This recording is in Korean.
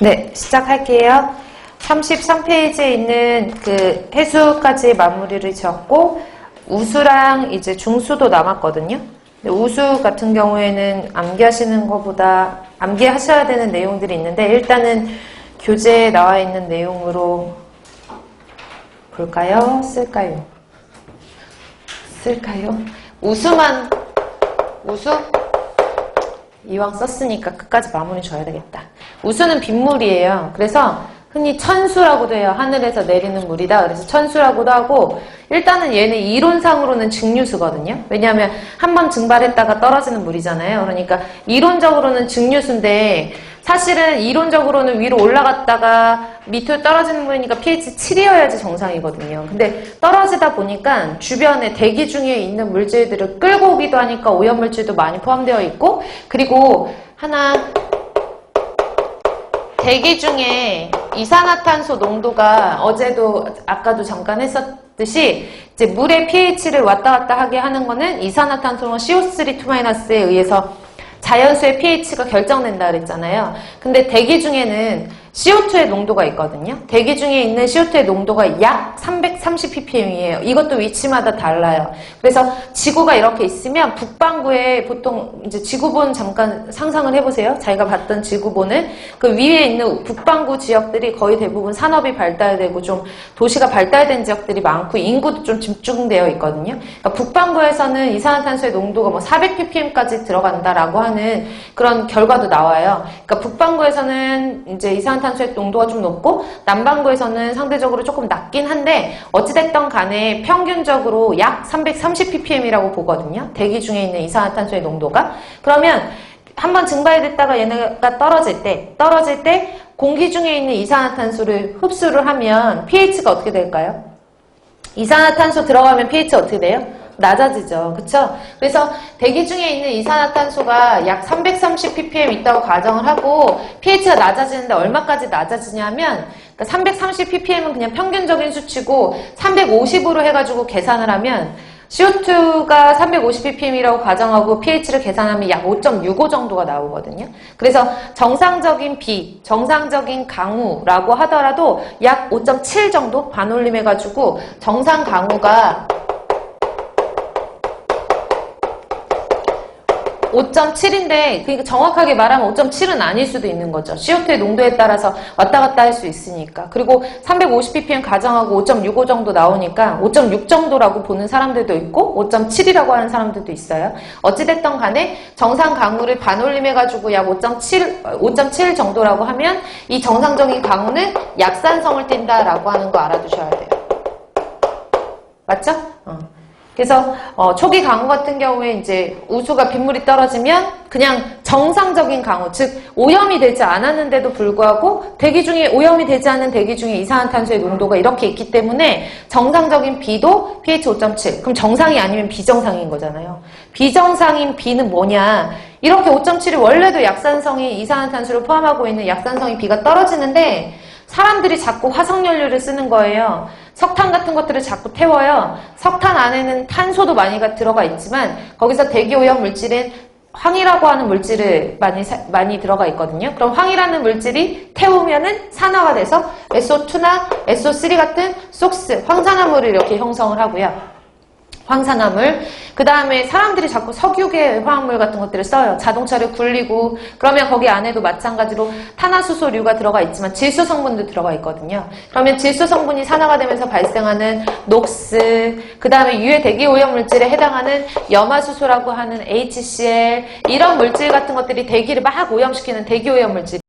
네, 시작할게요. 33페이지에 있는 그 해수까지 마무리를 지었고, 우수랑 이제 중수도 남았거든요. 근데 우수 같은 경우에는 암기하시는 것보다 암기하셔야 되는 내용들이 있는데, 일단은 교재에 나와 있는 내용으로 볼까요? 쓸까요? 우수? 이왕 썼으니까 끝까지 마무리 줘야 되겠다. 우수는 빗물이에요. 그래서 흔히 천수라고도 해요. 하늘에서 내리는 물이다. 그래서 천수라고도 하고, 일단은 얘는 이론상으로는 증류수거든요. 왜냐하면 한번 증발했다가 떨어지는 물이잖아요. 그러니까 이론적으로는 증류수인데, 사실은 이론적으로는 위로 올라갔다가 밑으로 떨어지는 물이니까 pH 7이어야지 정상이거든요. 근데 떨어지다 보니까 주변에 대기 중에 있는 물질들을 끌고 오기도 하니까 오염물질도 많이 포함되어 있고, 그리고 하나, 대기 중에 이산화탄소 농도가 아까도 잠깐 했었듯이 이제 물의 pH를 왔다 갔다 하게 하는 거는 이산화탄소는 CO3-2-에 의해서 자연수의 pH가 결정된다 그랬잖아요. 근데 대기 중에는 CO2의 농도가 있거든요. 대기 중에 있는 CO2의 농도가 약 330ppm이에요. 이것도 위치마다 달라요. 그래서 지구가 이렇게 있으면 북반구에 보통 이제 지구본 잠깐 상상을 해보세요. 자기가 봤던 지구본은 그 위에 있는 북반구 지역들이 거의 대부분 산업이 발달되고 좀 도시가 발달된 지역들이 많고 인구도 좀 집중되어 있거든요. 그러니까 북반구에서는 이산화탄소의 농도가 뭐 400ppm까지 들어간다라고 하는 그런 결과도 나와요. 그러니까 북반구에서는 이제 이산화탄소의 농도가 좀 높고 남반구에서는 상대적으로 조금 낮긴 한데 어찌됐든 간에 평균적으로 약 330ppm이라고 보거든요. 대기 중에 있는 이산화탄소의 농도가. 그러면 한번 증발됐다가 얘네가 떨어질 때 공기 중에 있는 이산화탄소를 흡수를 하면 pH가 어떻게 될까요? 이산화탄소 들어가면 pH 어떻게 돼요? 낮아지죠. 그쵸? 그래서 대기 중에 있는 이산화탄소가 약 330ppm 있다고 가정을 하고 pH가 낮아지는데 얼마까지 낮아지냐면 그러니까 330ppm은 그냥 평균적인 수치고 350으로 해가지고 계산을 하면 CO2가 350ppm이라고 가정하고 pH를 계산하면 약 5.65 정도가 나오거든요. 그래서 정상적인 비, 정상적인 강우라고 하더라도 약 5.7 정도 반올림해가지고 정상 강우가 5.7인데 그러니까 정확하게 말하면 5.7은 아닐 수도 있는 거죠. CO2의 농도에 따라서 왔다 갔다 할 수 있으니까. 그리고 350ppm 가정하고 5.65 정도 나오니까 5.6 정도라고 보는 사람들도 있고 5.7이라고 하는 사람들도 있어요. 어찌됐든 간에 정상 강우를 반올림해가지고 약 5.7 정도라고 하면 이 정상적인 강우는 약산성을 띈다라고 하는 거 알아두셔야 돼요. 맞죠? 그래서 초기 강우 같은 경우에 이제 우수가 빗물이 떨어지면 그냥 정상적인 강우, 즉 오염이 되지 않았는데도 불구하고 대기 중에 오염이 되지 않은 대기 중에 이산화탄소의 농도가 이렇게 있기 때문에 정상적인 비도 pH 5.7. 그럼 정상이 아니면 비정상인 거잖아요. 비정상인 비는 뭐냐? 이렇게 5.7이 원래도 약산성이 이산화탄소를 포함하고 있는 약산성인 비가 떨어지는데 사람들이 자꾸 화석연료를 쓰는 거예요. 석탄 같은 것들을 자꾸 태워요. 석탄 안에는 탄소도 많이 들어가 있지만 거기서 대기오염 물질인 황이라고 하는 물질을 많이 들어가 있거든요. 그럼 황이라는 물질이 태우면은 산화가 돼서 SO2나 SO3 같은 속스, 황산화물을 이렇게 형성을 하고요. 황산화물. 그 다음에 사람들이 자꾸 석유계 화학물 같은 것들을 써요. 자동차를 굴리고 그러면 거기 안에도 마찬가지로 탄화수소류가 들어가 있지만 질소 성분도 들어가 있거든요. 그러면 질소 성분이 산화가 되면서 발생하는 녹스, 그 다음에 유해 대기오염 물질에 해당하는 염화수소라고 하는 HCl 이런 물질 같은 것들이 대기를 막 오염시키는 대기오염 물질